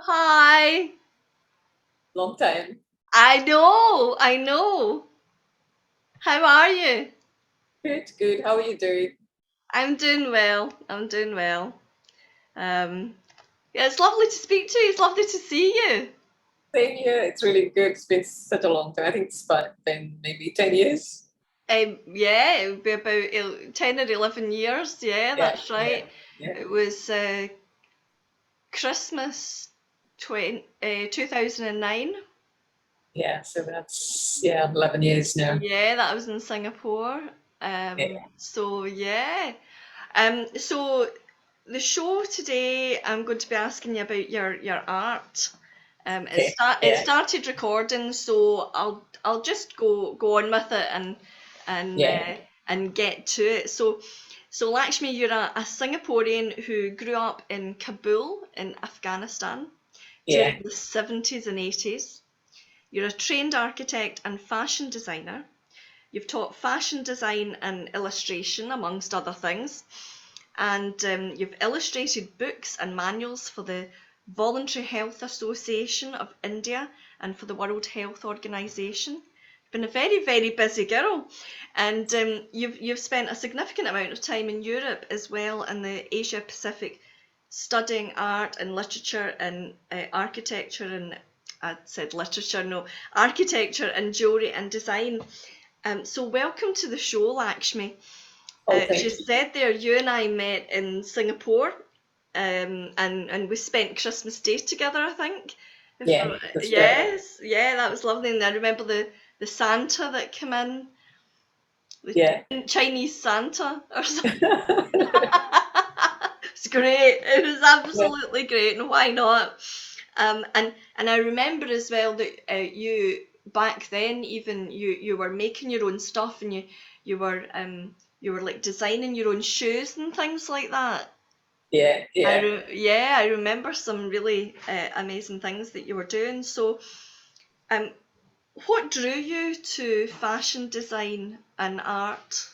Hi. Long time. I know. How are you? Good, good. How are you doing? I'm doing well. I'm doing well. Um, yeah, it's lovely to speak to you. It's lovely to see you. Same here. It's really good. It's been such a long time. I think been maybe 10 years. Yeah, it would be about 10 or 11 years. Yeah, Yeah, that's yeah, right. yeah. It was Christmas 2009. Yeah, so that's, yeah, 11 years now. Yeah, that was in Singapore. Yeah, So yeah. So the show today, I'm going to be asking you about your art. okay. It Yeah, started recording, so I'll just go on with it and yeah, uh, and get to it. So Lakshmi, you're a Singaporean who grew up in Kabul in Afghanistan during yeah, the 70s and 80s. You're a trained architect and fashion designer. You've taught fashion design and illustration, amongst other things, and you've illustrated books and manuals for the Voluntary Health Association of India and for the World Health Organization. You've been a very, very busy girl, and you've spent a significant amount of time in Europe as well, in the Asia Pacific, studying art and literature and architecture and I said literature, no, architecture and jewellery and design. So welcome to the show, Lakshmi. oh, She thank you. said there, you and I met in Singapore, and we spent Christmas Day together, I think. Yeah, that's right. Yes, yeah, that was lovely. And I remember the Santa that came in, the Yeah. Chinese Santa or something. It's great. It was Yeah, absolutely great, and why not? And I remember as well that you back then even you were making your own stuff, and you were like designing your own shoes and things like that. yeah, yeah. Yeah, I remember some really amazing things that you were doing. So, um, what drew you to fashion design and art?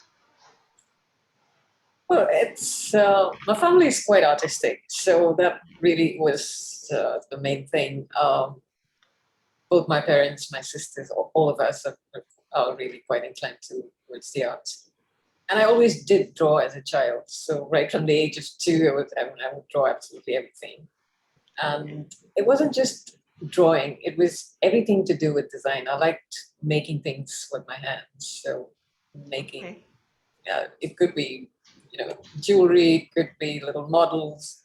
Well, it's, my family is quite artistic, so that really was the main thing. Both my parents, my sisters, all of us are really quite inclined towards the arts. And I always did draw as a child. So right from the age of 2, I would draw absolutely everything. And it wasn't just drawing; it was everything to do with design. I liked making things with my hands. So making Okay. it could be jewelry, it could be little models,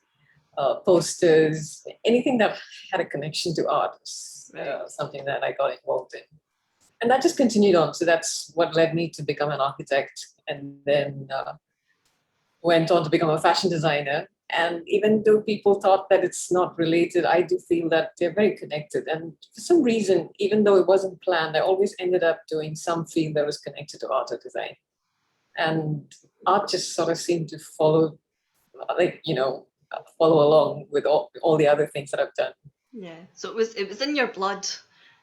posters, anything that had a connection to art was Right. something that I got involved in. And that just continued on. So that's what led me to become an architect, and then went on to become a fashion designer. And even though people thought that it's not related, I do feel that they're very connected. And for some reason, even though it wasn't planned, I always ended up doing some field that was connected to art or design. And art just sort of seemed to follow, like, follow along with all the other things that I've done. Yeah. So it was in your blood,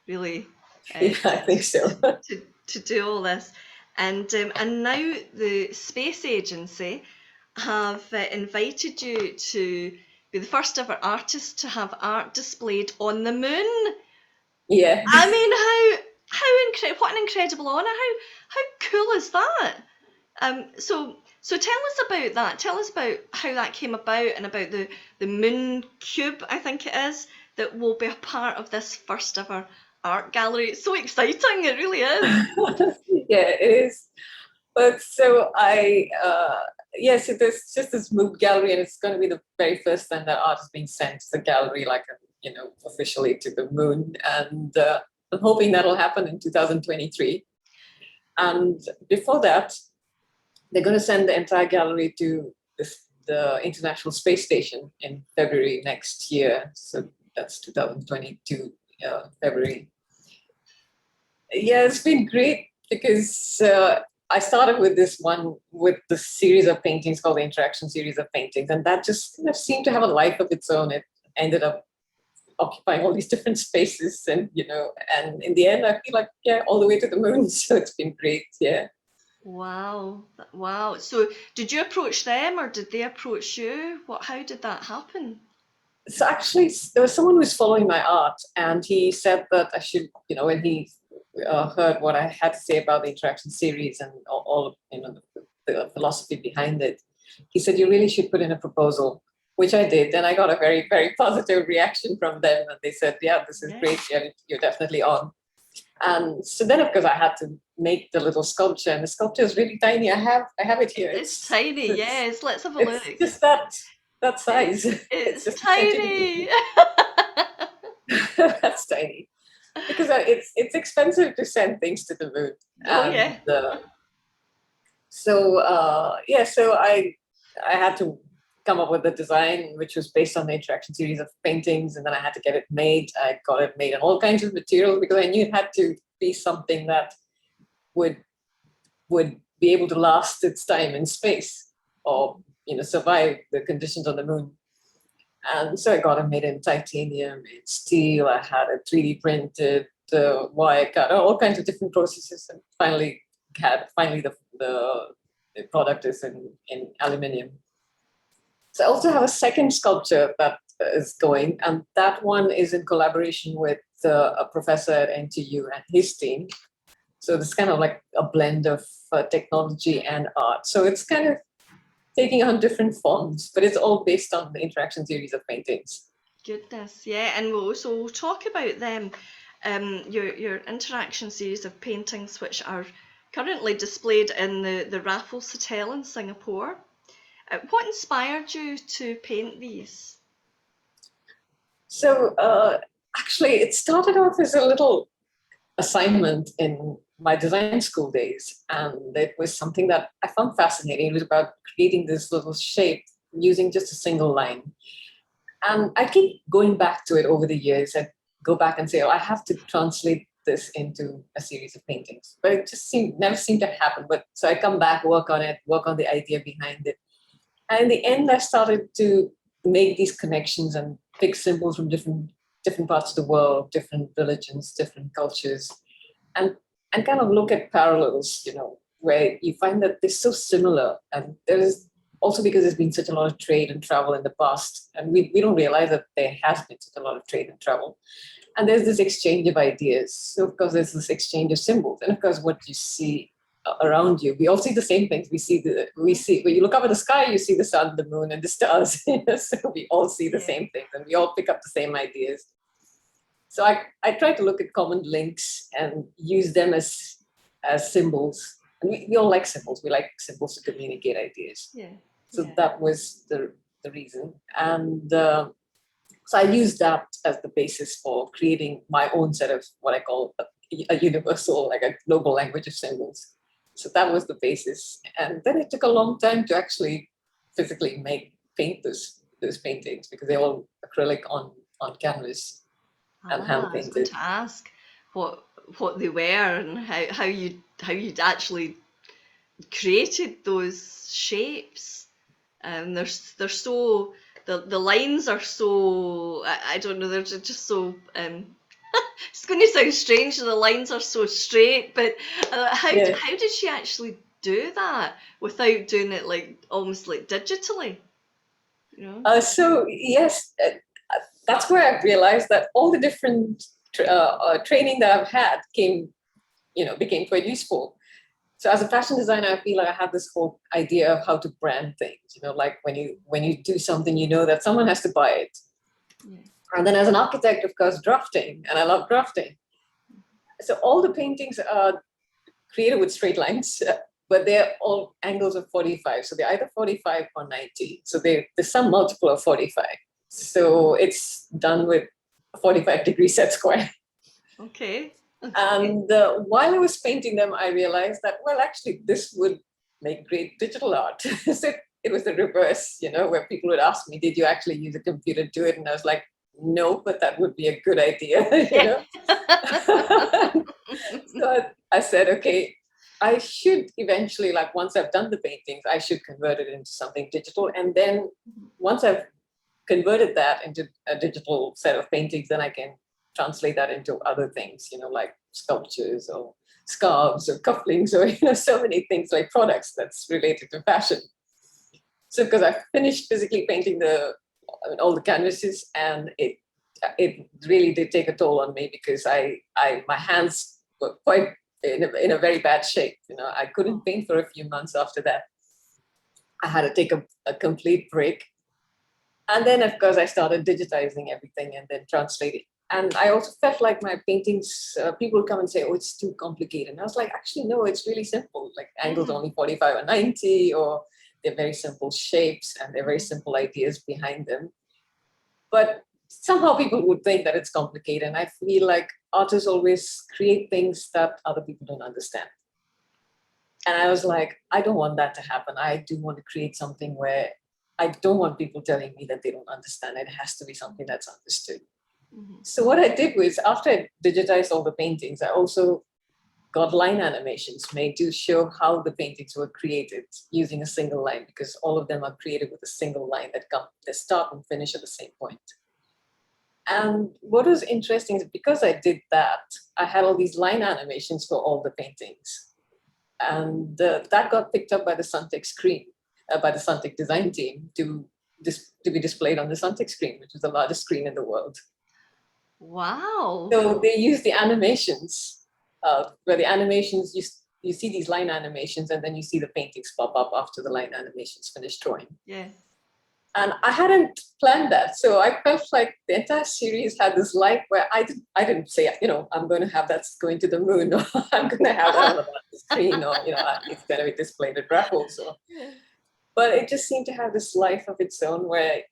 really, Yeah, I think so. to do all this, and now the space agency have invited you to be the first ever artist to have art displayed on the moon. Yeah. I mean, what an incredible honor! How cool is that? So tell us about that. Tell us about how that came about and about the moon cube, I think it is, that will be a part of this first ever art gallery. It's so exciting, it really is. Yeah, it is. But so yes, it is just this mood gallery, and it's going to be the very first time that art is being sent to the gallery, like, officially to the moon. And I'm hoping that'll happen in 2023. And before that, they're going to send the entire gallery to the International Space Station in February next year. So that's 2022, February. Yeah, it's been great because I started with this series of paintings called the Interaction Series of Paintings, and that just kind of seemed to have a life of its own. It ended up occupying all these different spaces, and in the end, I feel like, yeah, all the way to the moon. So it's been great. Yeah. Wow. Wow. So did you approach them or did they approach you? How did that happen? So actually, there was someone who was following my art, and he said that I should, when he heard what I had to say about the interaction series and all the philosophy behind it, he said you really should put in a proposal, which I did, and I got a very, very positive reaction from them, and they said, "Yeah, this is great. Yeah, you're definitely on." And so then, of course, I had to make the little sculpture, and the sculpture is really tiny. I have it here. It's tiny, yes. Let's have a look. It's just that size. It's It's just a tiny. centimeter. That's tiny because it's expensive to send things to the moon, Oh and yeah. so I had to come up with a design which was based on the interaction series of paintings, and then I had to get it made. I got it made in all kinds of materials because I knew it had to be something that would be able to last its time in space, or survive the conditions on the moon. And so I got it made in titanium, in steel. I had it 3D printed, wire cut, all kinds of different processes, and finally the product is in aluminium. So I also have a second sculpture that is going, and that one is in collaboration with a professor at NTU and his team. So it's kind of like a blend of technology and art. So it's kind of taking on different forms, but it's all based on the interaction series of paintings. Goodness, yeah, and we'll talk about them. Your interaction series of paintings, which are currently displayed in the Raffles Hotel in Singapore. What inspired you to paint these? So actually, it started off as a little assignment in my design school days, and it was something that I found fascinating. It was about creating this little shape using just a single line. And I keep going back to it over the years and go back and say, oh, I have to translate this into a series of paintings. But it just never seemed to happen. But so I come back, work on it, work on the idea behind it. And in the end, I started to make these connections and pick symbols from different parts of the world, different religions, different cultures, and kind of look at parallels, where you find that they're so similar. And there is also, because there's been such a lot of trade and travel in the past, and we don't realize that there has been such a lot of trade and travel. And there's this exchange of ideas. So of course, there's this exchange of symbols, and of course, what you see around you, we all see the same things. We see when you look up at the sky, you see the sun, the moon, and the stars. So we all see the same things, and we all pick up the same ideas. So I try to look at common links and use them as symbols. And we all like symbols. We like symbols to communicate ideas. Yeah. So that was the reason. And so I used that as the basis for creating my own set of what I call a universal, like a global language of symbols. So that was the basis. And then it took a long time to actually physically paint those paintings, because they're all acrylic on canvas and hand I was going painted. to ask what they were and how you'd actually created those shapes. They're so the lines are so I don't know, they're just so it's going to sound strange, the lines are so straight, but how did she actually do that without doing it like almost like digitally? So yes, that's where I've realized that all the different training that I've had became quite useful. So as a fashion designer, I feel like I have this whole idea of how to brand things. Like when you do something, that someone has to buy it. Yeah. And then as an architect, of course, drafting, and I love drafting. So all the paintings are created with straight lines, but they're all angles of 45. So they're either 45 or 90. So there's some multiple of 45. So it's done with a 45-degree set square. Okay. And while I was painting them, I realized that, well, actually, this would make great digital art. So it was the reverse, where people would ask me, did you actually use a computer to do it? And I was like, no, but that would be a good idea. So I said, okay, I should eventually, like once I've done the paintings, I should convert it into something digital. And then once I've converted that into a digital set of paintings, then I can translate that into other things, like sculptures or scarves or cufflinks or, so many things like products that's related to fashion. So because I finished physically painting all the canvases, and it really did take a toll on me because my hands were quite in a very bad shape. I couldn't paint for a few months after that. I had to take a complete break. And then, of course, I started digitizing everything and then translating. And I also felt like my paintings, people come and say, oh, it's too complicated. And I was like, actually, no, it's really simple. Like angles only 45 or 90, or they're very simple shapes and they're very simple ideas behind them. But somehow people would think that it's complicated. And I feel like artists always create things that other people don't understand. And I was like, I don't want that to happen. I do want to create something where I don't want people telling me that they don't understand. It has to be something that's understood. So what I did was, after I digitized all the paintings, I also got line animations made to show how the paintings were created using a single line, because all of them are created with a single line that they start and finish at the same point. And what was interesting is, because I did that, I had all these line animations for all the paintings. And that got picked up by the Suntec screen, by the Suntec design team to be displayed on the Suntec screen, which is the largest screen in the world. Wow. So they use the animations, where the animations, you see these line animations, and then you see the paintings pop up after the line animations finish drawing. Yeah. And I hadn't planned that. So I felt like the entire series had this life where I didn't say, I'm going to have that going to the moon, or I'm going to have that on the screen, or, it's going to be displayed at Raffles. Yeah. But it just seemed to have this life of its own, where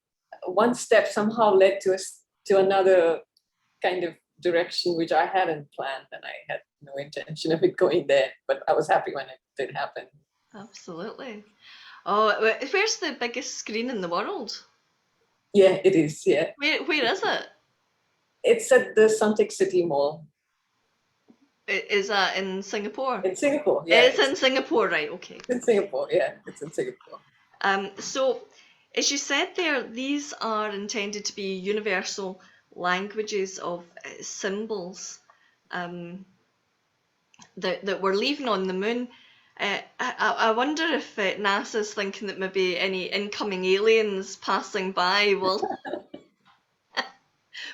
one step somehow led to another kind of direction, which I hadn't planned, and I had no intention of it going there. But I was happy when it did happen. Absolutely. Oh, where's the biggest screen in the world? Yeah, it is. Yeah. Where is it? It's at the Suntec City Mall. Is that in Singapore? In Singapore, yeah. It's in Singapore, right? Okay. It's in Singapore, yeah. It's in Singapore. So, as you said there, these are intended to be universal languages of symbols that we're leaving on the moon. I wonder if NASA's thinking that maybe any incoming aliens passing by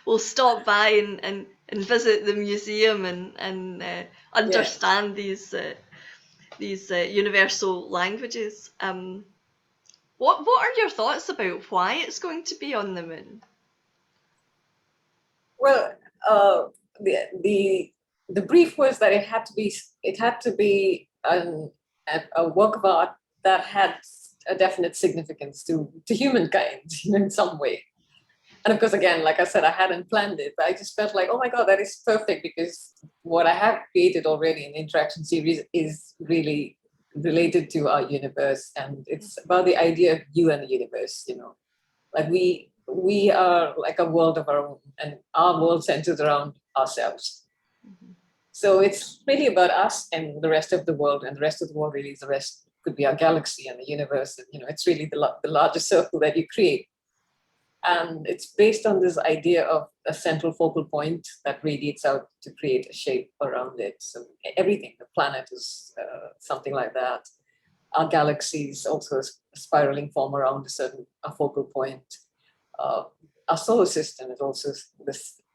will stop by and visit the museum and understand these universal languages. What are your thoughts about why it's going to be on the moon? Well, the brief was that it had to be a work of art that had a definite significance to humankind in some way. And of course, again, like I said, I hadn't planned it, but I just felt like, oh my God, that is perfect, because what I have created already in the interaction series is really related to our universe. And it's about the idea of you and the universe, like we are like a world of our own, and our world centers around ourselves. So it's really about us and the rest of the world, and the rest of the world really is the rest, could be our galaxy and the universe. And, it's really the largest circle that you create. And it's based on this idea of a central focal point that radiates out to create a shape around it. So everything, the planet is something like that. Our galaxy is also a spiraling form around a focal point. Our solar system is also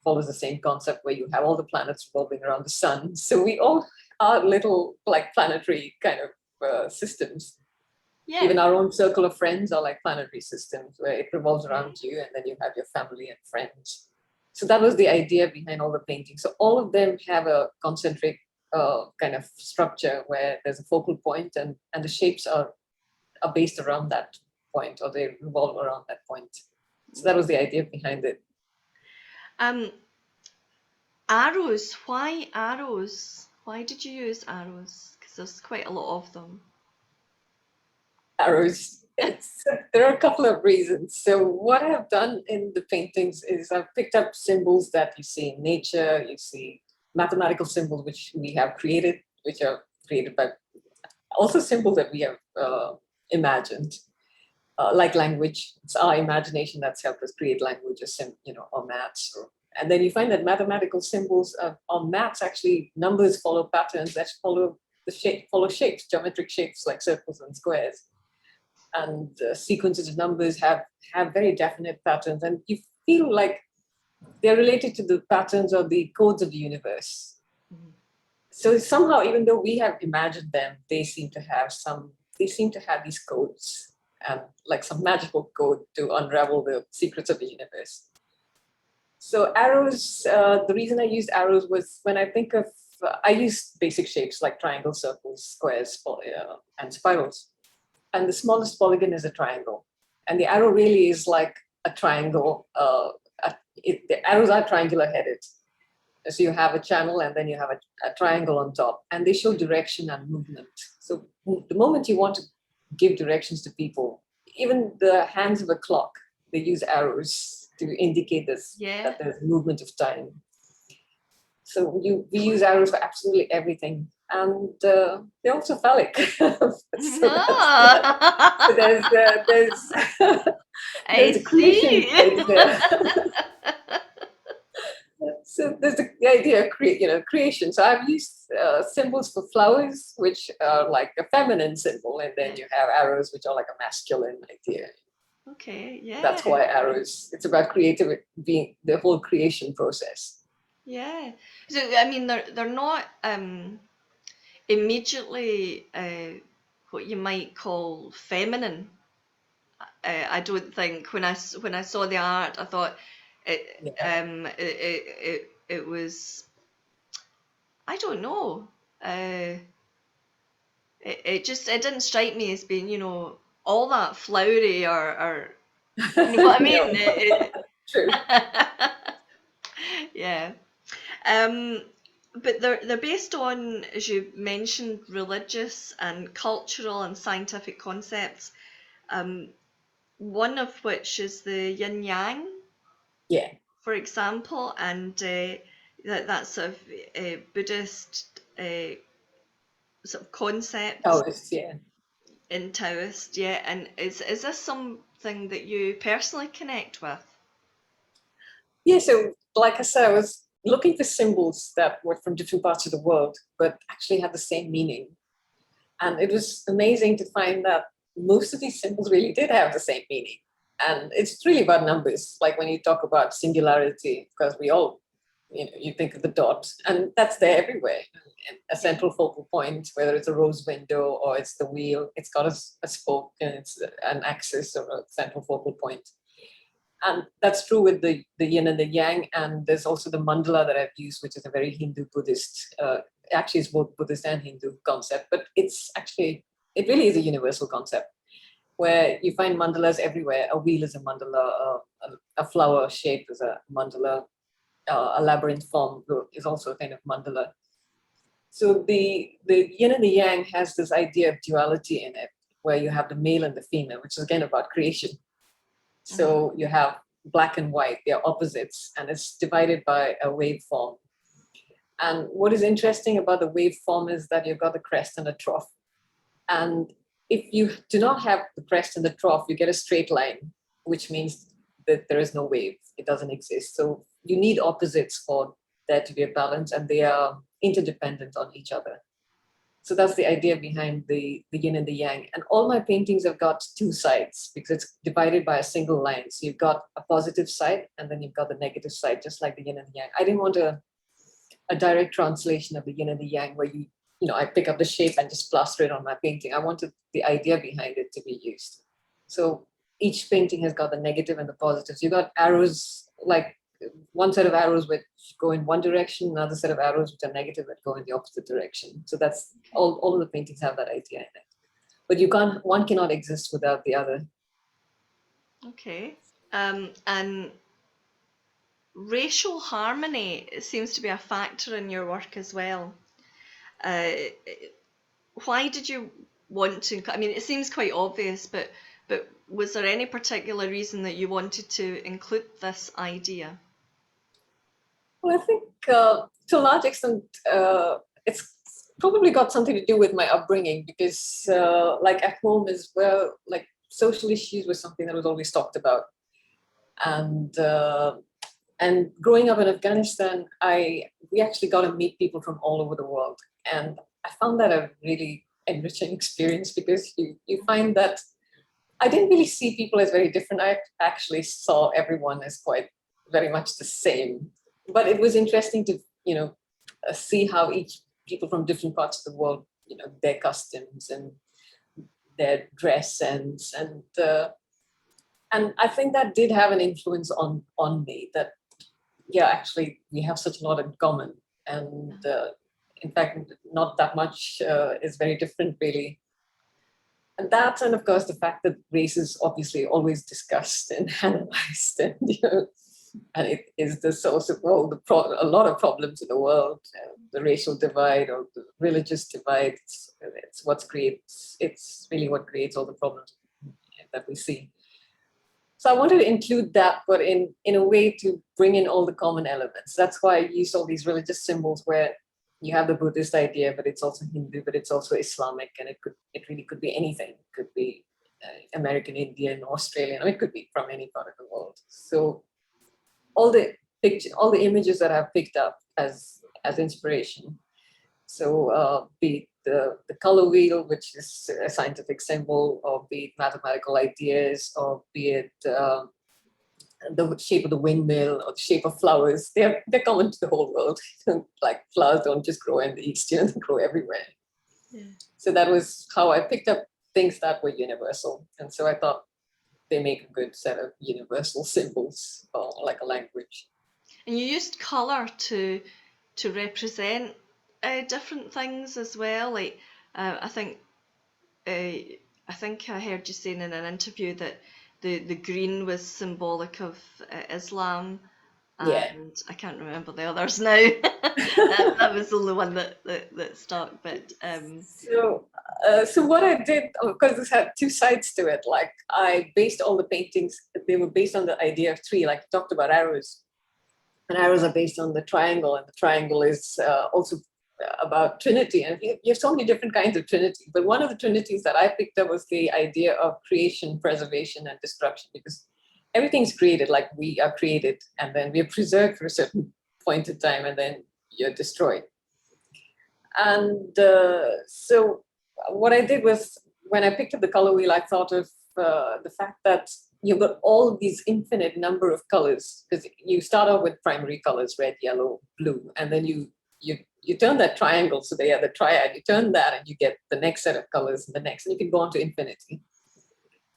follows the same concept, where you have all the planets revolving around the sun. So we all are little like planetary kind of systems. Yeah. Even our own circle of friends are like planetary systems, where it revolves around you, and then you have your family and friends. So that was the idea behind all the paintings. So all of them have a concentric kind of structure, where there's a focal point, and the shapes are based around that point, or they revolve around that point. So that was the idea behind it. Arrows. Why arrows? Why did you use arrows? Because there's quite a lot of them. Arrows. There are a couple of reasons. So what I've done in the paintings is I've picked up symbols that you see in nature. You see mathematical symbols which we have created, which are created by also symbols that we have imagined, like language. It's our imagination that's helped us create languages, or maths. And then you find that mathematical symbols or maths, actually numbers follow patterns that follow shapes, geometric shapes like circles and squares. and sequences of numbers have very definite patterns, and you feel like they're related to the patterns or the codes of the universe. Mhm. So somehow, even though we have imagined them, they seem to have these codes and like some magical code to unravel the secrets of the universe. So arrows, the reason I used arrows was when I think of, I use basic shapes like triangles, circles, squares, and spirals. And the smallest polygon is a triangle. And the arrow really is like a triangle. The arrows are triangular headed. So you have a channel and then you have a triangle on top, and they show direction and movement. So the moment you want to give directions to people, even the hands of a clock, they use arrows to indicate this, Yeah. that there's movement of time. So we use arrows for absolutely everything, and they're also phallic. So there's I there's a creation see. idea. So there's the idea of creation. So I've used symbols for flowers, which are like a feminine symbol, and then you have arrows, which are like a masculine idea. Okay, yeah. That's why arrows. It's about creativity, being the whole creation process. Yeah. So I mean they're not immediately what you might call feminine. I don't think when I saw the art, I thought Yeah. it was, I don't know. Uh, it didn't strike me as being, all that flowery, or you know what I mean? No, true. Yeah. Um, but they're based on, as you mentioned, religious and cultural and scientific concepts. Um, one of which is the yin yang, Yeah. for example, and that sort of Buddhist sort of concept Taoist. Yeah. in Taoist, yeah. And is this something that you personally connect with? Yeah. So, like I said, I was looking for symbols that were from different parts of the world, but actually had the same meaning. And it was amazing to find that most of these symbols really did have the same meaning. And it's really about numbers. Like when you talk about singularity, because we all, you think of the dot, and that's there everywhere. And a Yeah. central focal point, whether it's a rose window or it's the wheel, it's got a spoke and it's an axis or a central focal point. And that's true with the yin and the yang. And there's also the mandala that I've used, which is a very Hindu Buddhist, actually it's both Buddhist and Hindu concept, but it really is a universal concept where you find mandalas everywhere. A wheel is a mandala, a flower shape is a mandala, a labyrinth form is also a kind of mandala. So the yin and the yang has this idea of duality in it, where you have the male and the female, which is again about creation. Mhm. So you have black and white, they're opposites, and it's divided by a waveform. And what is interesting about the waveform is that you've got the crest and the trough. And if you do not have the crest and the trough, you get a straight line, which means that there is no wave. It doesn't exist. So you need opposites for there to be a balance, and they are interdependent on each other. So that's the idea behind the yin and the yang. And all my paintings have got two sides because it's divided by a single line. So you've got a positive side and then you've got the negative side, just like the yin and the yang. I didn't want a direct translation of the yin and the yang where I pick up the shape and just plaster it on my painting. I wanted the idea behind it to be used. So each painting has got the negative and the positives. You got arrows, like one set of arrows which go in one direction, another set of arrows which are negative that go in the opposite direction. So that's all of the paintings have that idea in it. But one cannot exist without the other. Okay. And racial harmony seems to be a factor in your work as well. Uh, why did you want to? I mean, it seems quite obvious, but was there any particular reason that you wanted to include this idea? Well, I think to a large extent, it's probably got something to do with my upbringing because, like at home as well, like social issues was something that was always talked about, and and growing up in Afghanistan, we actually got to meet people from all over the world, and I found that a really enriching experience because you find that I didn't really see people as very different. I actually saw everyone as quite very much the same. But it was interesting to, see how each people from different parts of the world, their customs and their dress sense, and I think that did have an influence on me. That yeah, actually, we have such a lot in common, and in fact, not that much is very different, really. And that, and of course, the fact that race is obviously always discussed and analyzed, and and it is the source of all a lot of problems in the world. The racial divide or the religious divide. It's what creates. It's really what creates all the problems that we see. So I wanted to include that, but in a way to bring in all the common elements. That's why I used all these religious symbols where you have the Buddhist idea, but it's also Hindu, but it's also Islamic, and it really could be anything. It could be American, Indian, Australian, or it could be from any part of the world. So all the all the images that I've picked up as inspiration. So be it the color wheel, which is a scientific symbol, or be it mathematical ideas, or be it the shape of the windmill or the shape of flowers, they're common to the whole world. Like flowers don't just grow in the East, they grow everywhere. Yeah. So that was how I picked up things that were universal. And so I thought they make a good set of universal symbols, or like a language. And you used colour to represent different things as well. Like I think I heard you saying in an interview that the green was symbolic of Islam, and Yeah. I can't remember the others now. That was the only one that stuck. But so what I did, of course, this had two sides to it. Like I based all the paintings; they were based on the idea of three. Like you talked about arrows, and arrows are based on the triangle, and the triangle is also about Trinity. And you have so many different kinds of Trinity. But one of the Trinities that I picked up was the idea of creation, preservation, and destruction, because everything's created, like we are created, and then we are preserved for a certain point in time, and then you're destroyed. And so what I did was, when I picked up the color wheel, I thought of the fact that you've got all these infinite number of colors, because you start off with primary colors, red, yellow, blue, and then you turn that triangle, so they are the triad, you turn that and you get the next set of colors and the next, and you can go on to infinity.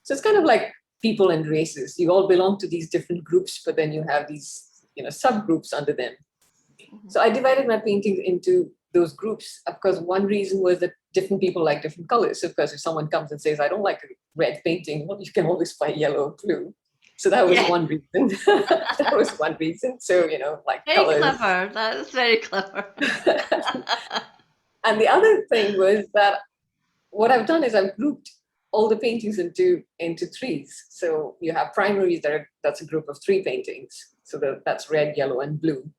So it's kind of like people and races. You all belong to these different groups, but then you have these subgroups under them. So I divided my paintings into those groups. Of course, one reason was that different people like different colors. So of course, if someone comes and says, I don't like a red painting, well, you can always buy yellow or blue. So that was one reason. That was one reason. So, like very colors. Clever. That is very clever. And the other thing was that what I've done is I've grouped all the paintings into threes. So you have primaries, that's a group of three paintings. So that's red, yellow, and blue.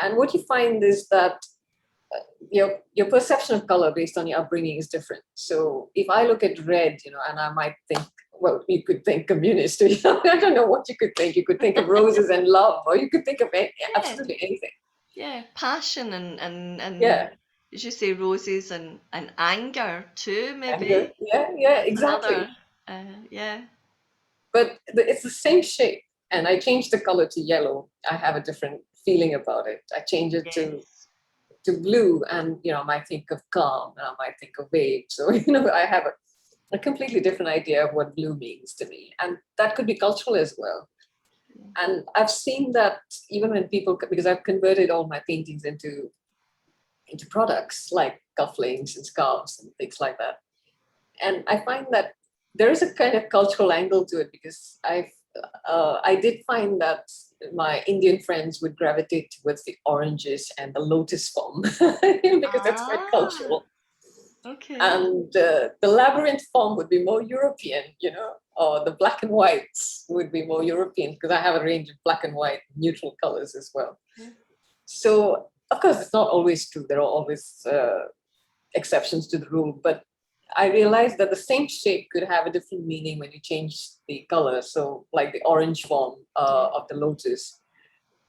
And what you find is that your perception of color based on your upbringing is different. So if I look at red, and I might think, well, you could think communist, I don't know what you could think. You could think of roses and love, or you could think of absolutely anything. Yeah, passion and yeah. Did you say roses and anger too, maybe? Anger. Yeah, exactly. Yeah. But it's the same shape, and I changed the color to yellow. I have a different feeling about it. I change it to blue, and I might think of calm, and I might think of waves. So I have a completely different idea of what blue means to me, and that could be cultural as well. And I've seen that even when people, because I've converted all my paintings into products like cufflinks and scarves and things like that, and I find that there is a kind of cultural angle to it, because I did find that my Indian friends would gravitate towards the oranges and the lotus form because that's quite cultural. Okay. And the labyrinth form would be more European, or the black and whites would be more European, because I have a range of black and white neutral colors as well. Yeah. So, of course, it's not always true. There are always exceptions to the rule, but I realized that the same shape could have a different meaning when you change the color. So like the orange form of the lotus,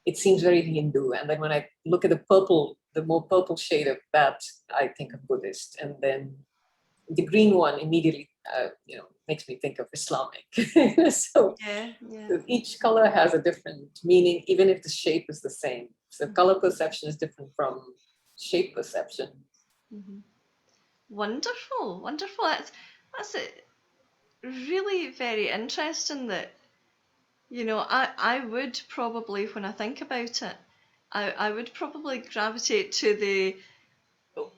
it seems very Hindu. And then when I look at the purple, the more purple shade of that, I think of Buddhist. And then the green one immediately makes me think of Islamic. Yeah, yeah. So each color has a different meaning, even if the shape is the same. So color perception is different from shape perception. Mm-hmm. Wonderful, wonderful. That's it. Really very interesting that, I would probably, when I think about it, I would probably gravitate to the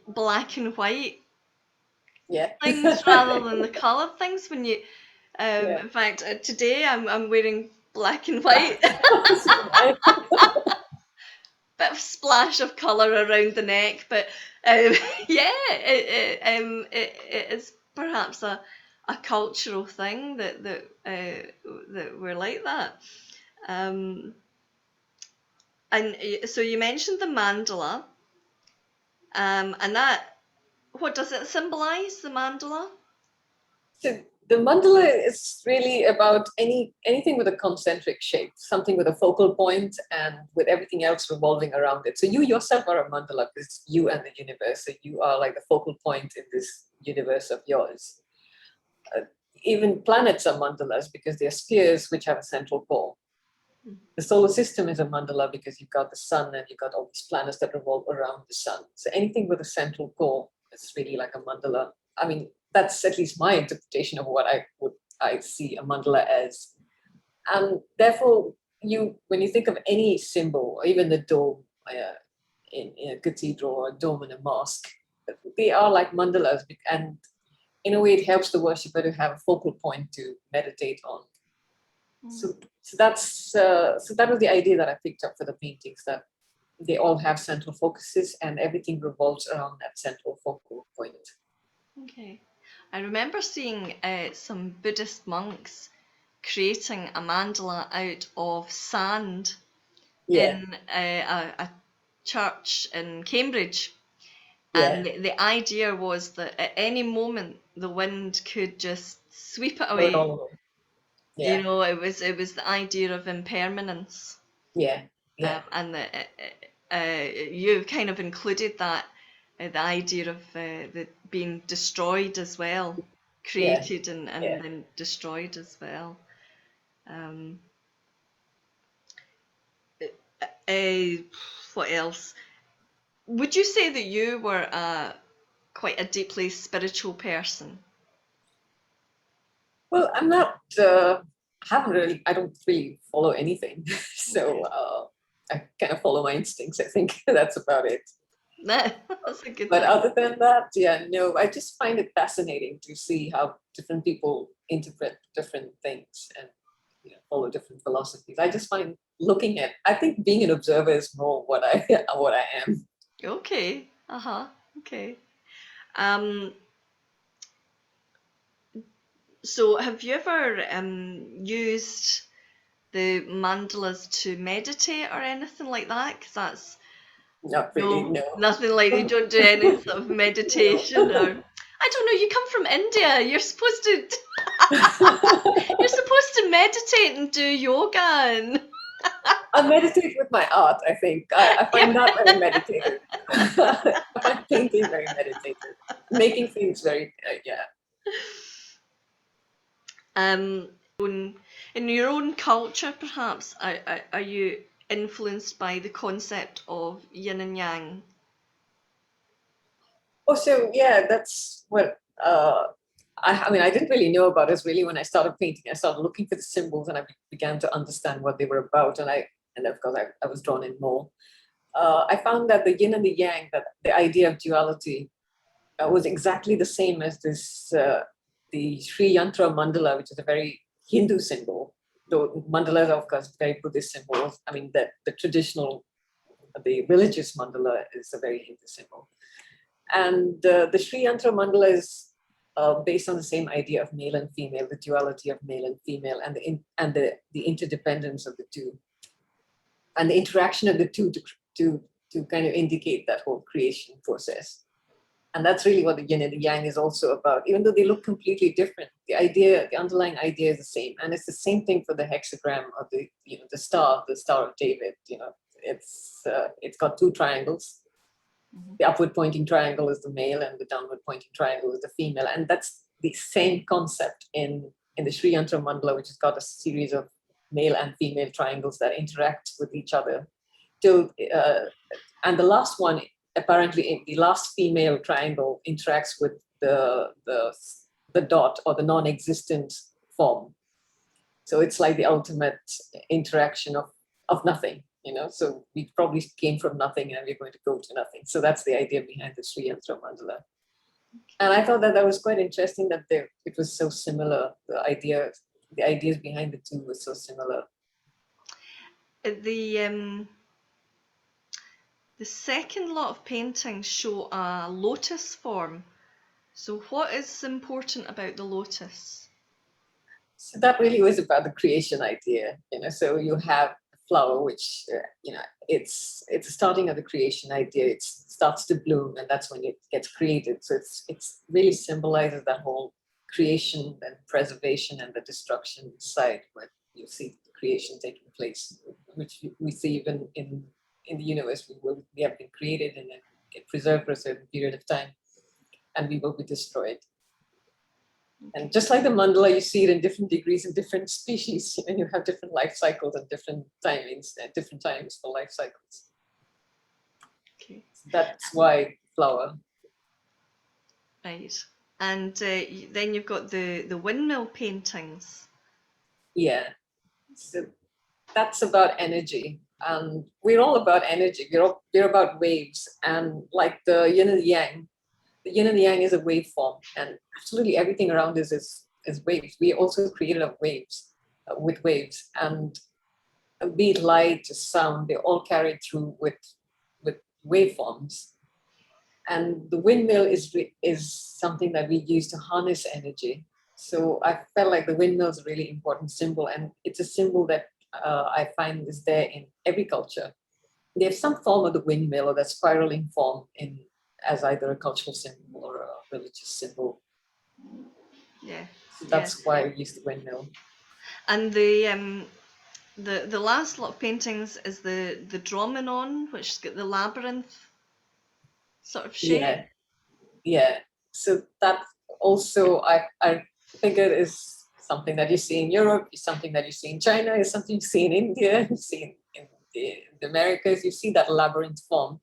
black and white Yeah. things rather than the coloured things. When you, Yeah. in fact, today I'm wearing black and white, bit of splash of colour around the neck, but yeah, it is perhaps a cultural thing that we're like that. Um, and so you mentioned the mandala, and that, what does it symbolise, the mandala? So the mandala is really about anything with a concentric shape, something with a focal point and with everything else revolving around it. So you yourself are a mandala because it's you and the universe. So you are like the focal point in this universe of yours. Uh, Even planets are mandalas because they're spheres which have a central core. The solar system is a mandala because you've got the sun and you've got all these planets that revolve around the sun. So anything with a central core is really like a mandala. I mean, that's at least my interpretation of what I see a mandala as. And therefore, when you think of any symbol, or even the dome in a cathedral or a dome in a mosque, they are like mandalas. And in a way, it helps the worshipper to have a focal point to meditate on. So, so that was the idea that I picked up for the paintings, that they all have central focuses and everything revolves around that central focal point. Okay. I remember seeing some Buddhist monks creating a mandala out of sand Yeah, in a church in Cambridge. yeah, And the idea was that at any moment the wind could just sweep it blow it away. all over. Yeah, It was the idea of impermanence, yeah, yeah, and you kind of included that, the idea of the being destroyed as well, yeah, created and yeah. then destroyed as well. Um, uh, what else? Would you say that you were quite a deeply spiritual person? Well, I'm not. I don't really follow anything, so Okay. I kind of follow my instincts. I think that's about it. That's a good But thing. other than that, yeah, no, I just find it fascinating to see how different people interpret different things and follow different philosophies. I just find looking at, I think being an observer is more what I what I am. Okay. Uh-huh. Okay. Um, so have you ever used the mandalas to meditate or anything like that? Because that's Not really, no, no. nothing like, you don't do any sort of No. meditation, or I don't know. You come from India. You're supposed to meditate and do yoga and I meditate with my art, I think. I yeah. find that very meditative. I find painting very meditative. Making things very, yeah. Um, in your own culture, perhaps, are you influenced by the concept of yin and yang? Oh, so yeah, that's what I mean, I didn't really know about this really when I started painting. I started looking for the symbols and I began to understand what they were about. And of course, I was drawn in more. I found that the yin and the yang, that the idea of duality was exactly the same as the Sri Yantra mandala, which is a very Hindu symbol. Though mandalas are, of course, very Buddhist symbols. I mean, the traditional, the religious mandala is a very Hindu symbol. And the Sri Yantra mandala is based on the same idea of male and female, the duality of male and female, and the interdependence of the two, and the interaction of the two to kind of indicate that whole creation process. And that's really what the yin and the yang is also about. Even though they look completely different, the underlying idea is the same, and it's the same thing for the hexagram of the Star of David. It's got two triangles. Mhm. The upward pointing triangle is the male and the downward pointing triangle is the female. And that's the same concept in the Sri Yantra mandala, which has got a series of male and female triangles that interact with each other. Till and the last one, apparently, the last female triangle interacts with the dot or the non-existent form. So it's like the ultimate interaction of nothing, you know. So we probably came from nothing and we're going to go to nothing. So that's the idea behind the Sri Yantra mandala. And I thought that was quite interesting that it was so similar. The ideas behind the two were so similar. The second lot of paintings show a lotus form. So what is important about the lotus? So that really was about the creation idea, you know. So you have a flower, which you know, it's the starting of the creation idea. It starts to bloom, and that's when it gets created. So it's really symbolizes that whole creation and preservation and the destruction side, where you see the creation taking place, which we see even in the universe. We have been created and then get preserved for a certain period of time, and we will be destroyed. And just like the mandala, you see it in different degrees in different species, and you have different life cycles and different timings at different times for life cycles. Okay. That's why flower. Right. And then you've got the windmill paintings. Yeah. So that's about energy. And we're all about energy. We're about waves. And like the yin and yang, the yin and yang is a waveform, and absolutely everything around us is waves. We also created of waves, with waves, and be it light, sound, they all carried through with waveforms. And the windmill is something that we use to harness energy. So I felt like the windmill is a really important symbol, and it's a symbol that I find is there in every culture. They have some form of the windmill or that spiraling form in as either a cultural symbol or a religious symbol. Yeah. So that's why I use the windmill. And the last lot of paintings is the dromenon, which has got the labyrinth sort of shape. Yeah. So that also I figured is something that you see in Europe, is something that you see in China, is something you see in India, you see in the Americas. You see that labyrinth form,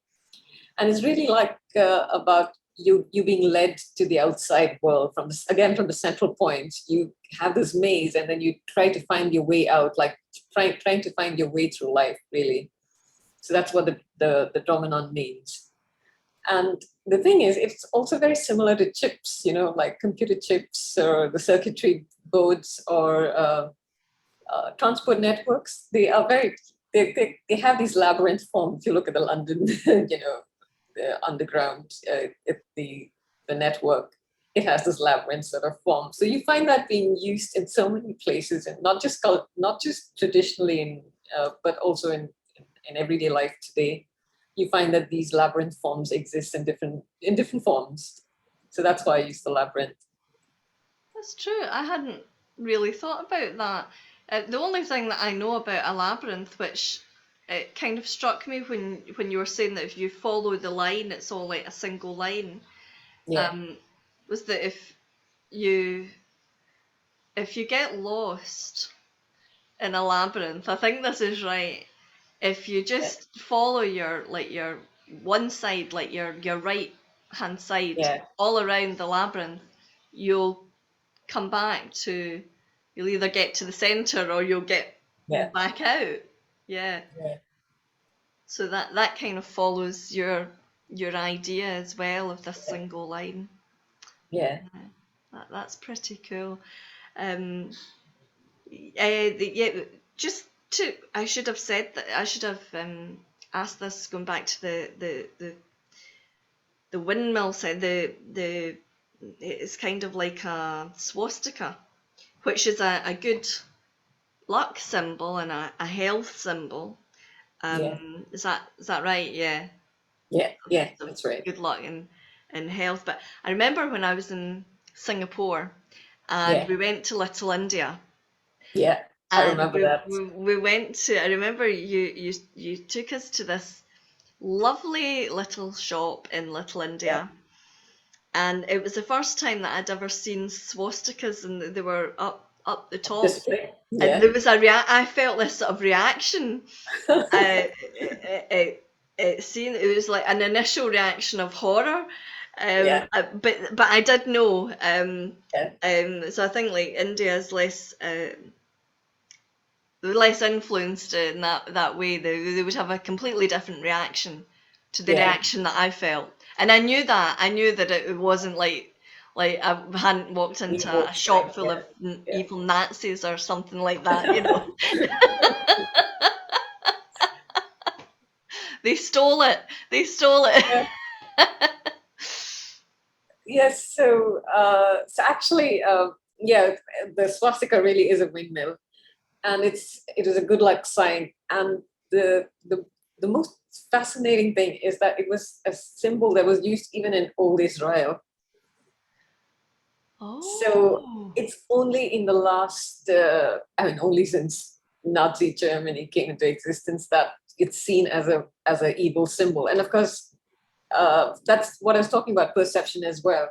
and it's really like about you being led to the outside world from from the central point. You have this maze, and then you try to find your way out, like trying to find your way through life, really. So that's what the dominant means. And the thing is, it's also very similar to chips, you know, like computer chips or the circuitry boards or transport networks. They are they have these labyrinth forms. If you look at the London, you know, the underground, the network, it has this labyrinth sort of form. So you find that being used in so many places, and not just traditionally but also in everyday life today. You find that these labyrinth forms exist in different forms. So that's why I use the labyrinth. That's true. I hadn't really thought about that. The only thing that I know about a labyrinth, which it kind of struck me when you were saying that if you follow the line, it's all like a single line. Yeah. Was that you if you get lost in a labyrinth, I think this is right. If you just follow your one side, like your right hand side, all around the labyrinth, you'll come back to, you'll either get to the center or you'll get back out. Yeah. So that kind of follows your idea as well of this single line. Yeah. That's pretty cool. Just to, I should have said that, I should have asked this, going back to the windmill side. It's kind of like a swastika, which is a good luck symbol and a health symbol. Is that right? Yeah. Yeah, that's right. Good luck and health. But I remember when I was in Singapore and we went to Little India. Yeah, I remember that. We went to, I remember you took us to this lovely little shop in Little India. and it was the first time that I'd ever seen swastikas, and they were up the top. Display. And Yeah. there was I felt this sort of reaction. It was like an initial reaction of horror. Yeah. But I did know. Yeah. So I think like India is less influenced in that way. They would have a completely different reaction to the Yeah. reaction that I felt, and I knew that it wasn't like I hadn't walked into Evil a thing. shop full Yeah. of Yeah. evil Nazis or something like that, you know. They stole it. They stole it. Yeah. Yes. So actually, yeah, the swastika really is a windmill, and it is a good luck sign. And the most fascinating thing is that it was a symbol that was used even in old Israel. So Oh. it's only in the last, I mean, only since Nazi Germany came into existence that it's seen as a evil symbol. And of course, that's what I was talking about, perception as well,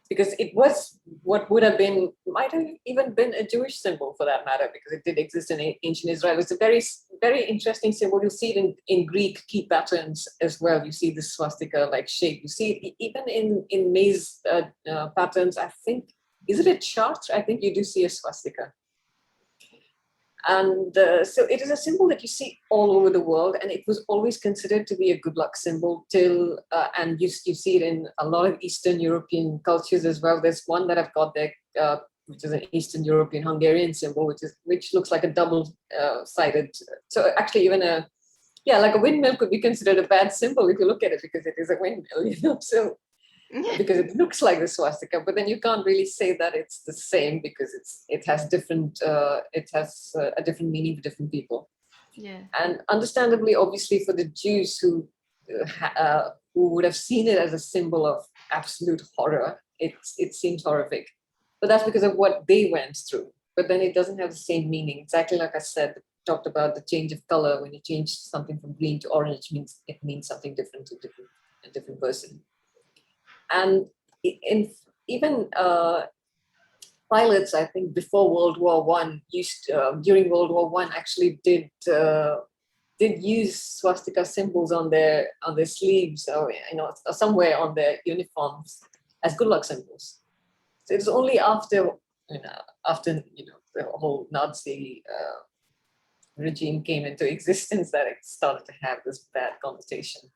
because it was what might have even been a Jewish symbol for that matter, because it did exist in ancient Israel. It's a very, very interesting symbol. You see it in Greek key patterns as well. You see the swastika-like shape. You see it even in maze patterns. I think, is it a chart? I think you do see a swastika. And so it is a symbol that you see all over the world, and it was always considered to be a good luck symbol till, and you see it in a lot of Eastern European cultures as well. There's one that I've got there, which is an Eastern European Hungarian symbol, which looks like a double-sided. So actually, even like a windmill could be considered a bad symbol if you look at it, because it is a windmill, you know. So because it looks like the swastika, but then you can't really say that it's the same, because it has a different meaning for different people. Yeah. And understandably, obviously, for the Jews who would have seen it as a symbol of absolute horror, it seems horrific. But that's because of what they went through. But then it doesn't have the same meaning. Exactly like I said, talked about the change of color. When you change something from green to orange, it means something different to a different person. And even pilots, I think before World War One, during World War One, actually did use swastika symbols on their sleeves, or or somewhere on their uniforms as good luck symbols. So it's only after the whole Nazi regime came into existence that it started to have this bad connotation.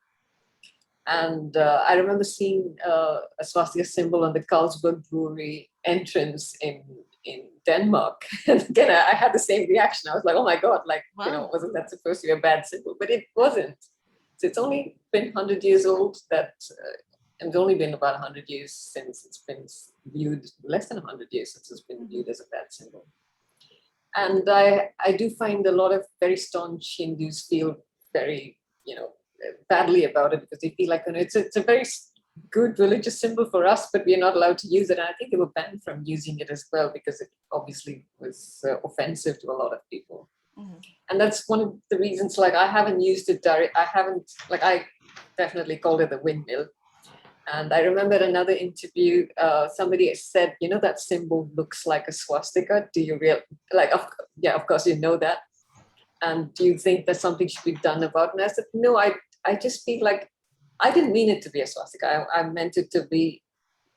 And I remember seeing a swastika symbol on the Carlsberg Brewery entrance in Denmark. And again, I had the same reaction. I was like, oh my God, Wow. wasn't that supposed to be a bad symbol? But it wasn't. So it's only been 100 years old and it's only been about 100 years since it's been viewed, less than 100 years since it's been viewed as a bad symbol. And I do find a lot of very staunch Hindus feel very, badly about it, because they feel like it's a very good religious symbol for us, but we're not allowed to use it. And I think they were banned from using it as well, because it obviously was offensive to a lot of people. Mm-hmm. And that's one of the reasons, I haven't used it I definitely called it a windmill. And I remember another interview, somebody said, that symbol looks like a swastika. Do you of course you know that. And do you think that something should be done about it? And I said, no, I just feel like I didn't mean it to be a swastika. I meant it to be,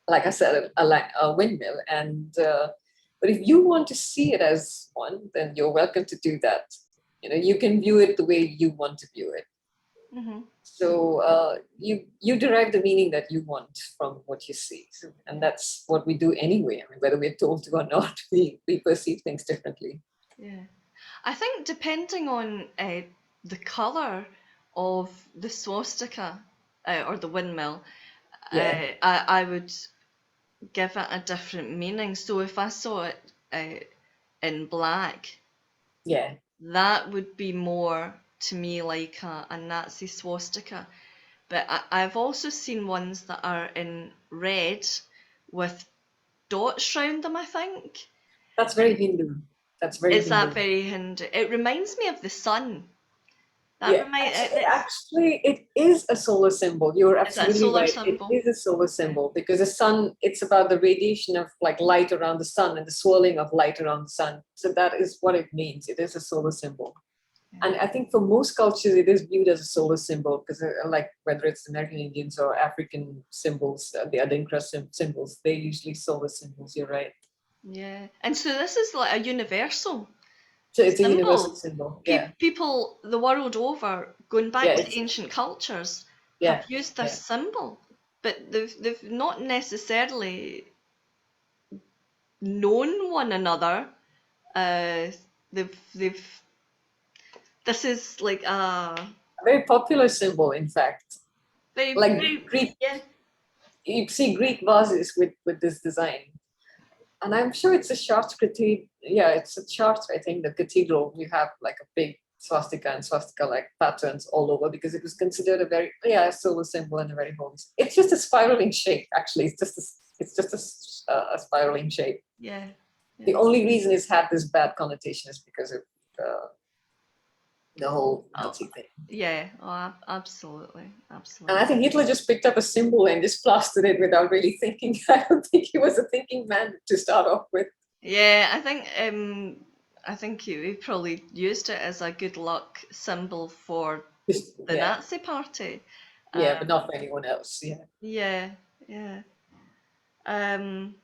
like I said, a windmill. And but if you want to see it as one, then you're welcome to do that. You can view it the way you want to view it. Mm-hmm. So you derive the meaning that you want from what you see, and that's what we do anyway. I mean, whether we're told to or not, we perceive things differently. Yeah. I think depending on the colour of the swastika or the windmill, Yeah, I would give it a different meaning. So if I saw it in black, yeah, that would be more to me like a Nazi swastika. But I've also seen ones that are in red with dots round them, I think. that's very Hindu. That's very Is that Hindu. very Hindu? It reminds me of the sun. That Yeah, remind actually, it is a solar symbol. You're is that a absolutely solar right. It symbol? is a solar symbol because the sun, it's about the radiation of like light around the sun and the swirling of light around the sun. So that is what it means. It is a solar symbol. And I think for most cultures, it is viewed as a solar symbol because, like, whether it's American Indians or African symbols, the Adinkra symbols, they're usually solar symbols. You're right. Yeah, and so this is like a universal So it's a universal symbol. symbol. Yeah. People the world over, going Yeah. back to ancient cultures, have Yeah. used this Yeah. symbol, but they've not necessarily known one another. Uh, they've this is like a A very popular symbol, in fact. Like Greek, yeah. you see Greek vases with this design. And I'm sure it's a Chartres cathedral. Yeah, it's a Chartres, I think, the cathedral. You have like a big swastika and swastika like patterns all over because it was considered a very, yeah, a solar symbol and a very holy. It's just a spiraling shape, actually. It's just a spiraling shape. Yeah, The yeah. only reason it's had this bad connotation is because of the whole Oh, Nazi thing. yeah. Oh, absolutely, And I absolutely. think Hitler just picked up a symbol and just plastered it without really thinking. I don't think he was a thinking man to start off with. Yeah, I think he probably used it as a good luck symbol for Just, the yeah, Nazi Party. yeah, but Um, not for anyone else. Yeah. yeah, yeah. Um,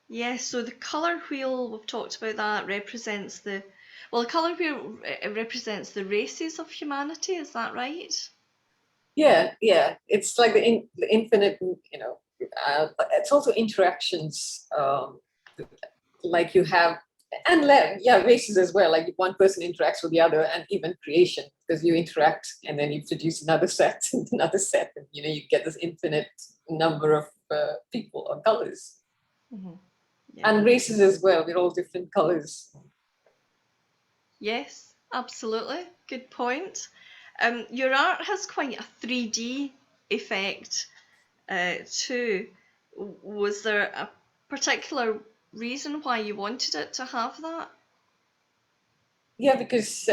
yeah, so the colour wheel, we've talked about that, represents the colour wheel represents the races of humanity, is that right? Yeah, yeah. It's like the infinite, it's also interactions, like you have, and yeah, races as well. Like one person interacts with the other, and even creation, because you interact and then you produce another set, and another set, and you get this infinite number of people or colors. Hmm. Yeah. And races as well. We're all different colors. Yes, absolutely. Good point. Your art has quite a 3D effect too. Was there a particular reason why you wanted it to have that? Yeah, because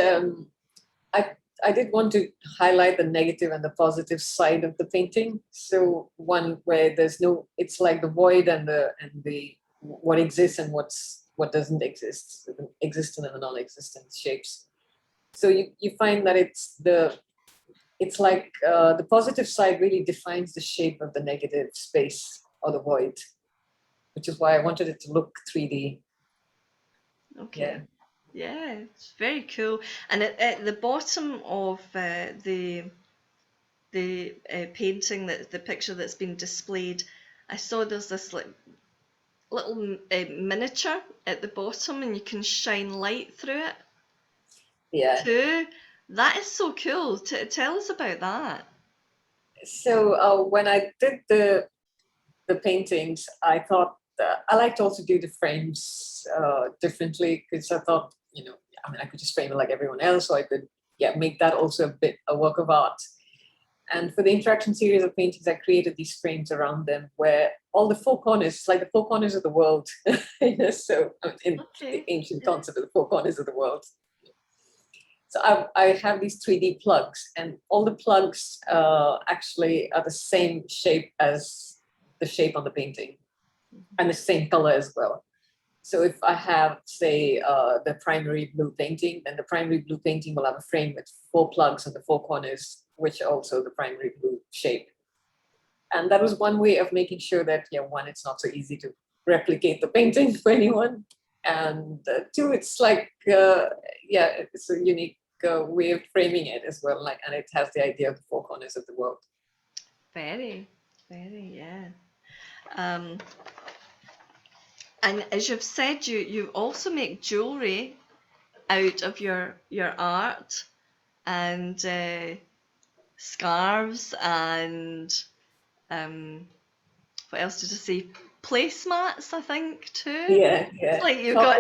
I I did want to highlight the negative and the positive side of the painting. So one where there's no, it's like the void and the what exists and what doesn't exist, so the existent and the non-existent shapes. So you find that it's like the positive side really defines the shape of the negative space or the void, which is why I wanted it to look 3D. Okay. Yeah. Yeah, it's very cool. And at the bottom of the painting, that the picture that's been displayed, I saw there's this like little miniature at the bottom, and you can shine light through it Yeah. too. That is so cool. Tell us about that. So when I did the paintings, I thought I liked to also do the frames differently because I thought, I mean, I could just frame it like everyone else, or I could, yeah, make that also a work of art. And for the interaction series of paintings, I created these frames around them where all the four corners, like the four corners of the world, so in the Okay. ancient Yeah. concept of the four corners of the world. So I have these 3D plugs, and all the plugs actually are the same shape as the shape on the painting and the same color as well. So if I have, say, the primary blue painting, then the primary blue painting will have a frame with four plugs on the four corners, which are also the primary blue shape. And that was one way of making sure that, yeah, one, it's not so easy to replicate the painting for anyone. And two, it's like, yeah, it's a unique way of framing it as well. Like, and it has the idea of the four corners of the world. Very, very, yeah. Um, and as you've said, you also make jewelry out of your art, and scarves, and um, what else did I say? Placemats, I think too. Yeah, It's yeah. like you've got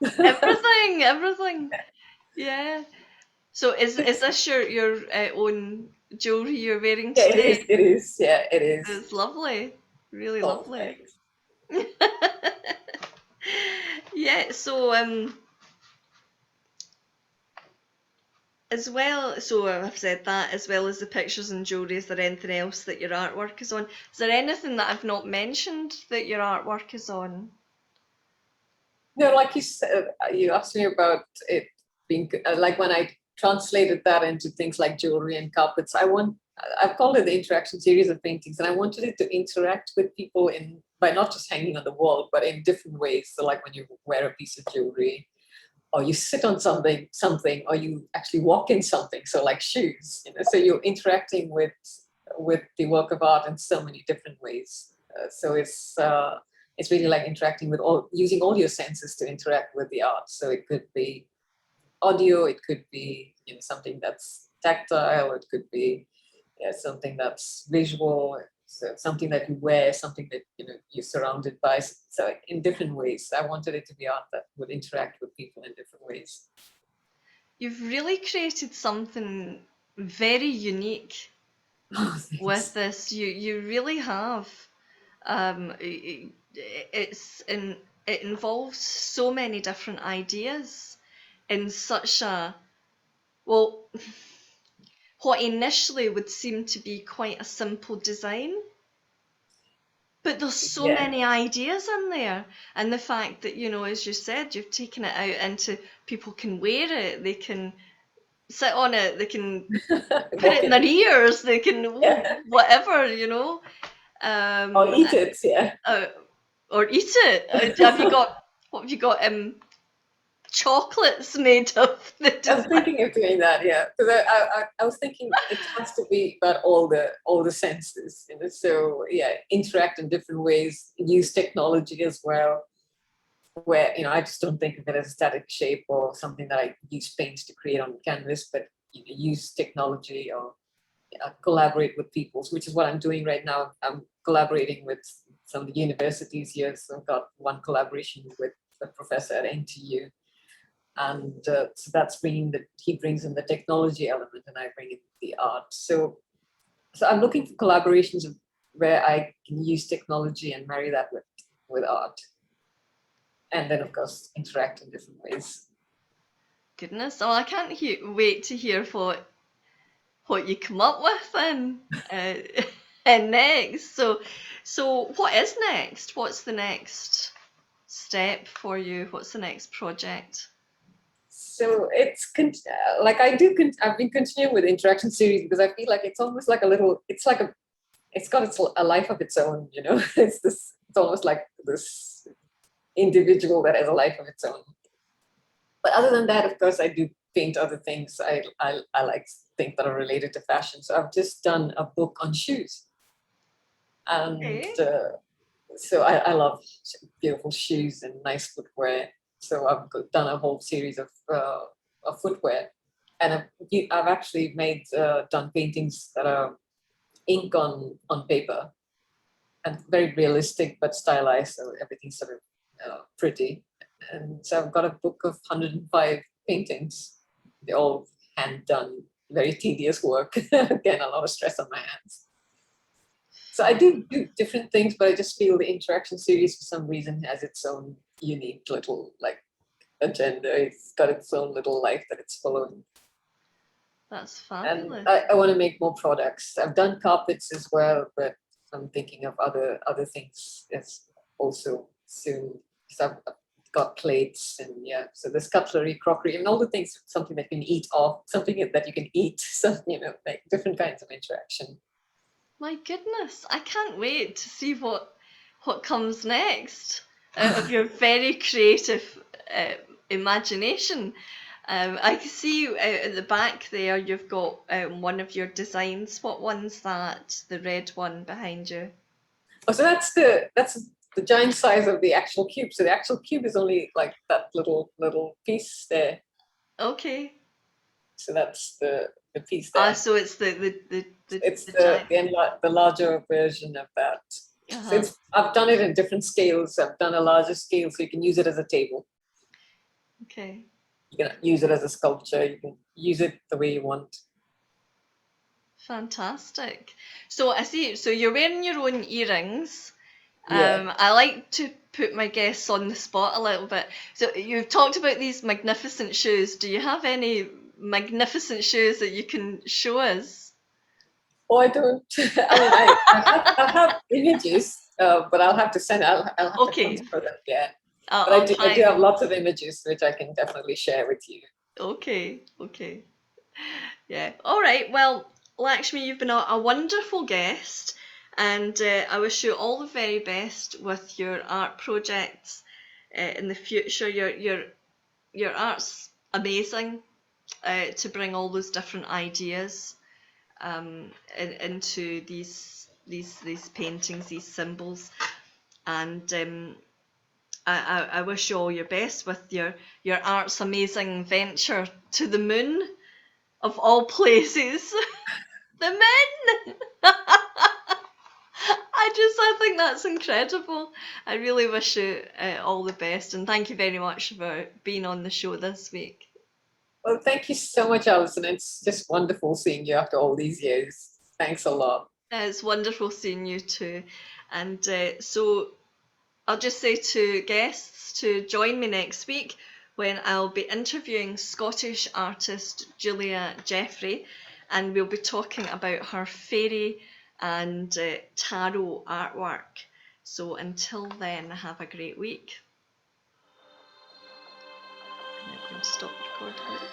Chocolates. everything, everything. Yeah. So is this your own jewelry you're wearing Yeah, it today? is. It is. Yeah, it is. It's lovely, really Oh, lovely. thanks. Yeah. So as well, so I've said that, as well as the pictures and jewellery, is there anything else that your artwork is on? Is there anything that I've not mentioned that your artwork is on? No, like you said, you asked me about it being like when I translated that into things like jewelry and carpets. I've called it the interaction series of paintings, and I wanted it to interact with people in by not just hanging on the wall, but in different ways. So, like when you wear a piece of jewelry, or you sit on something, or you actually walk in something. So, like shoes, so you're interacting with the work of art in so many different ways. So it's really like interacting with using all your senses to interact with the art. So it could be audio, it could be something that's tactile, it could be something that's visual, so something that you wear, something that you're surrounded by. So in different ways, I wanted it to be art that would interact with people in different ways. You've really created something very unique with this. You really have. It involves so many different ideas in such a, well, what initially would seem to be quite a simple design. But there's so many ideas in there. And the fact that, as you said, you've taken it out into people can wear it, they can sit on it, they can put it in their ears, they can whatever, or eat it, or eat it. What have you got? Chocolates made of the design. I was thinking of doing that, because I was thinking it has to be about all the senses, so interact in different ways, use technology as well, where I just don't think of it as a static shape or something that I use paints to create on canvas, but use technology or collaborate with people, which is what I'm doing right now. I'm collaborating with some of the universities here, so I've got one collaboration with a professor at NTU, and so that's he brings in the technology element and I bring in the art. So I'm looking for collaborations where I can use technology and marry that with art, and then of course interact in different ways. Goodness, I can't wait to hear what you come up with and next. So what is next? What's the next step for you? What's the next project? So it's like I've been continuing with the interaction series because I feel like it's almost like it's got a life of its own, it's almost like this individual that has a life of its own. But other than that, of course, I do paint other things. I like things that are related to fashion. So I've just done a book on shoes, and so I love beautiful shoes and nice footwear. So I've done a whole series of footwear, and I've actually done paintings that are ink on paper, and very realistic but stylized. So everything's sort of pretty. And so I've got a book of 105 paintings. They're all hand done, very tedious work. Again, a lot of stress on my hands. So I do different things, but I just feel the interaction series for some reason has its own unique little agenda. It's got its own little life that it's following. That's fabulous. And I want to make more products. I've done carpets as well, but I'm thinking of other things as also soon. So I've got plates and so there's cutlery, crockery, and all the things, something that you can eat off, something that you can eat, like different kinds of interaction. My goodness, I can't wait to see what comes next out of your very creative imagination. I can see out at the back there you've got one of your designs. What one's that? The red one behind you? Oh, so that's the giant size of the actual cube. So the actual cube is only like that little piece there. Okay. So that's the piece there. So it's the larger version of that. So I've done it in different scales. I've done a larger scale, so you can use it as a table. Okay. You can use it as a sculpture. You can use it the way you want. Fantastic. So I see. So you're wearing your own earrings. Yeah. I like to put my guests on the spot a little bit. So you've talked about these magnificent shoes. Do you have any magnificent shows that you can show us? Oh, I don't. I mean, I have images, but I'll have to send. I'll have to Okay, hunt for them. Yeah, but I'll I do try. have lots of images which I can definitely share with you. Okay, okay. Yeah. All right. Well, Lakshmi, you've been a wonderful guest, and I wish you all the very best with your art projects in the future. Your art's amazing to bring all those different ideas into these paintings, these symbols, and I wish you all your best with your art's amazing venture to the moon of all places. The men. I think that's incredible. I really wish you all the best, and thank you very much for being on the show this week. Well, thank you so much, Alison. It's just wonderful seeing you after all these years. Thanks a lot. It's wonderful seeing you too, and so I'll just say to guests to join me next week when I'll be interviewing Scottish artist Julia Jeffrey, and we'll be talking about her fairy and tarot artwork. So until then, have a great week. I'm going to stop recording.